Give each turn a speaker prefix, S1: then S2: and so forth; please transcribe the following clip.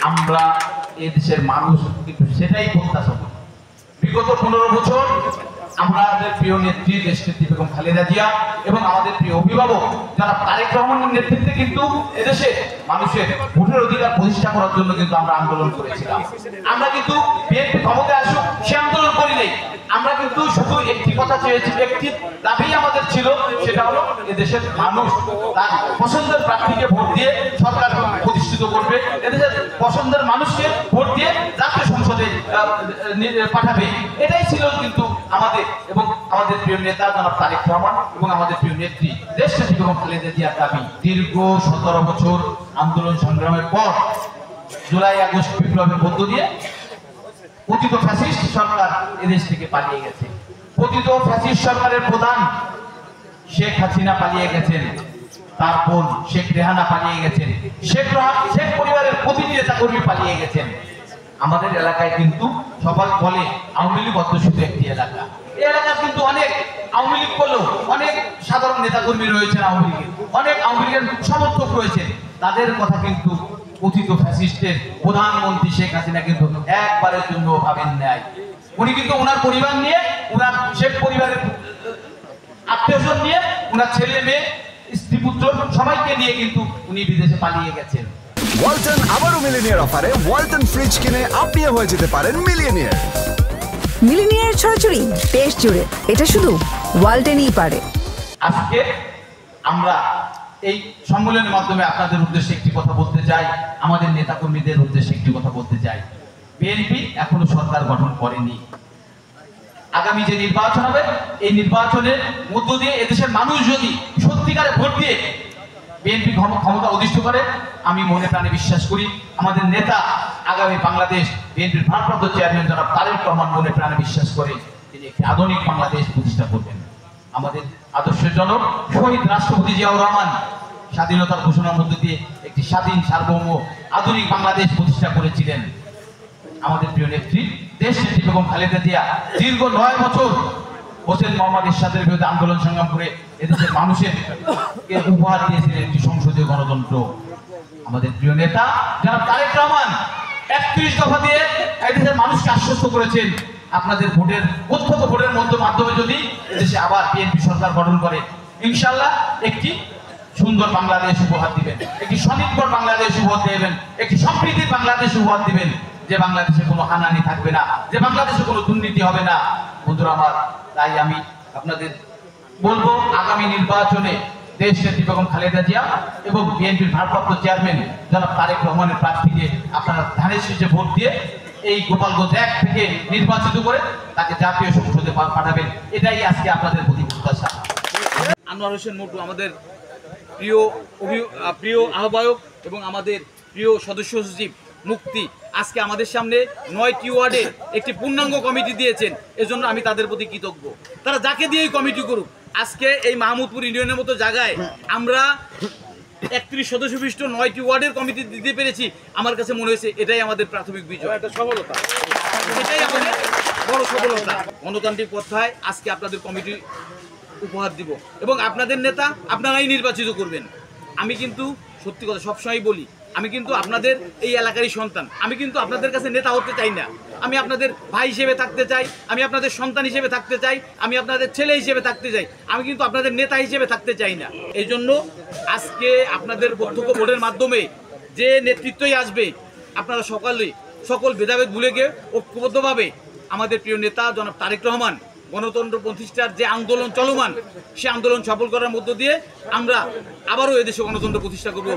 S1: আমরা এদেশের মানুষ কিন্তু সেটাই প্রত্যাশা করি। বিগত 15 বছর আমাদের প্রিয় নেত্রী দেশনেত্রী বেগম খালেদা জিয়া এবং আমাদের প্রিয় অভিভাবক যারা তারেক রহমানের নেতৃত্বে কিন্তু এদেশে মানুষের ভোটের অধিকার প্রতিষ্ঠা করার জন্য কিন্তু আমরা আন্দোলন করেছিলাম। আমরা কিন্তু বিএনপি ক্ষমতায় আসুক সে আন্দোলন করি নাই। আমরা কিন্তু শুধু একটি কথা চেয়েছি, একটি দাবি আমাদের ছিল, সেটা হলো এদেশের মানুষ তার পছন্দের প্রার্থীকে ভোট দিয়ে সরকার প্রতিষ্ঠিত করবে, এদেশের পছন্দের মানুষকে ভোট দিয়ে জাতীয় সংসদে পাঠাবে। এটাই ছিল কিন্তু আমাদের এবং আমাদের প্রিয় নেতা জনাব তারেক রহমান এবং আমাদের প্রিয় নেত্রী দেশনেত্রী বেগম খালেদা জিয়ার দাবি। দীর্ঘ 17 বছর আন্দোলন সংগ্রামের পর জুলাই আগস্ট বিপ্লবের মধ্য দিয়ে পতিত ফ্যাসিস্ট সরকার এদেশ থেকে পালিয়ে গেছে। পতিত ফ্যাসিস্ট সরকারের প্রধান শেখ হাসিনা পালিয়ে গেছেন, তার বোন শেখ রেহানা পালিয়ে গেছেন, শেখ পরিবারের প্রতিটি নেতাকর্মী পালিয়ে গেছেন। আমাদের এলাকায় কিন্তু সবাই বলে আওয়ামী লীগ অধ্যুষিত একটি এলাকা। এই এলাকার কিন্তু অনেক আওয়ামী লীগ করলেও অনেক সাধারণ নেতাকর্মী রয়েছেন, আওয়ামী লীগের অনেক আওয়ামী লীগের সমর্থক রয়েছেন। তাদের কথা কিন্তু কথিত ফ্যাসিস্টের প্রধানমন্ত্রী শেখ হাসিনা কিন্তু একবারের জন্য ভাবেন নাই। উনি কিন্তু ওনার পরিবার নিয়ে, ওনার শেখ পরিবারের আত্মীয়স্বজন নিয়ে, ওনার ছেলে মেয়ে স্ত্রী পুত্র সবাইকে নিয়ে কিন্তু উনি বিদেশে পালিয়ে গেছেন।
S2: ওয়ালটন আবারও মিলিনিয়ার অফারে ওয়ালটন ফ্রিজ কিনে আপনিও হয়ে যেতে পারেন মিলিয়নিয়ার।
S3: মিলিনিয়ার ছড়াছড়ি দেশ জুড়ে, এটা শুধু ওয়ালটনই পারে।
S1: আজকে আমরা এই সম্মেলনের মাধ্যমে আপনাদের উদ্দেশ্যে একটি কথা বলতে চাই, আমাদের নেতাকর্মীদের উদ্দেশ্যে একটি কথা বলতে চাই। বিএনপি এখনো সরকার গঠন করেনি। আগামী যে নির্বাচন হবে, এই নির্বাচনের মধ্য দিয়ে এদেশের মানুষ যদি সত্যিকারে ভোট দিয়ে বিএনপি ক্ষমতা অধিষ্ঠ করে, আমি মনে প্রাণে বিশ্বাস করি আমাদের নেতা আগামী বাংলাদেশ বিএনপির ভারপ্রাপ্ত চেয়ারম্যান জনাব তারেক রহমান মনে প্রাণে বিশ্বাস করে তিনি একটি আধুনিক বাংলাদেশ প্রতিষ্ঠা করবেন। আমাদের আদর্শজনক শহীদ রাষ্ট্রপতি জিয়াউর রহমান স্বাধীনতার ঘোষণার মধ্য দিয়ে একটি স্বাধীন সার্বভৌম আধুনিক বাংলাদেশ প্রতিষ্ঠা করেছিলেন। আমাদের প্রিয় নেত্রী দেশনেত্রী বেগম খালেদা জিয়া দীর্ঘ 9 বছর হোসেন মোহাম্মদ এরশাদের বিরুদ্ধে আন্দোলন সংগ্রাম করে এদেশের মানুষের উপহার দিয়েছিলেন একটি সংসদীয় গণতন্ত্র। আমাদের প্রিয় নেতা জনাব তারেক রহমান 31 দফা দিয়ে এদেশের মানুষকে আশ্বস্ত করেছেন, আপনাদের ভোটের উদ্ভূত ভোটের মাধ্যমে যদি এদেশে আবার বিএনপি সরকার গঠন করে, ইনশাআল্লাহ একটি সুন্দর বাংলাদেশ উপহার দিবেন, একটি স্বনির্ভর বাংলাদেশ উপহার দেবেন, একটি সমৃদ্ধির বাংলাদেশ উপহার দিবেন, যে বাংলাদেশে কোনো হানাহানি থাকবে না, যে বাংলাদেশে কোনো দুর্নীতি হবে না। বন্ধুরা আমার, তাই আমি আপনাদের বলবো আগামী নির্বাচনে দেশনেত্রী বেগম খালেদা জিয়া এবং বিএনপির ভারপ্রাপ্ত চেয়ারম্যান জনাব তারেক রহমানের প্রার্থীকে আপনারা ধানের শীষে ভোট দিয়ে এই গোপালগঞ্জ 1 থেকে নির্বাচিত করে তাকে জাতীয় সংসদে পাঠাবেন। এটাই আজকে আপনাদের প্রতি প্রত্যাশা।
S4: আনোয়ার হোসেন মোটু আমাদের প্রিয় আহ্বায়ক এবং আমাদের প্রিয় সদস্য সচিব মুক্তি আজকে আমাদের সামনে 9টি ওয়ার্ডে একটি পূর্ণাঙ্গ কমিটি দিয়েছেন। এজন্য আমি তাদের প্রতি কৃতজ্ঞ। তারা যাকে দিয়ে এই কমিটি করুক, আজকে এই মাহমুদপুর ইউনিয়নের মতো জায়গায় আমরা 31 সদস্য বিশিষ্ট 9টি ওয়ার্ডের কমিটি দিতে পেরেছি। আমার কাছে মনে হয়েছে এটাই আমাদের প্রাথমিক বিজয়, একটা সফলতা, এটাই আমাদের বড় সফলতা। গণতান্ত্রিক পন্থায় আজকে আপনাদের কমিটি উপহার দিব এবং আপনাদের নেতা আপনারাই নির্বাচিত করবেন। আমি কিন্তু সত্যি কথা সবসময় বলি, আমি কিন্তু আপনাদের এই এলাকারই সন্তান। আমি কিন্তু আপনাদের কাছে নেতা হতে চাই না, আমি আপনাদের ভাই হিসেবে থাকতে চাই, আমি আপনাদের সন্তান হিসেবে থাকতে চাই, আমি আপনাদের ছেলে হিসেবে থাকতে চাই, আমি কিন্তু আপনাদের নেতা হিসেবে থাকতে চাই না। এই জন্য আজকে আপনাদের প্রত্যক্ষ ভোটের মাধ্যমে যে নেতৃত্বই আসবে, আপনারা সকল ভেদাভেদ ভুলে গিয়ে ঐক্যবদ্ধভাবে আমাদের প্রিয় নেতা জনাব তারেক রহমান গণতন্ত্র প্রতিষ্ঠার যে আন্দোলন চলমান, সে আন্দোলন সফল করার মধ্য দিয়ে আমরা আবারও এদেশে গণতন্ত্র প্রতিষ্ঠা করব।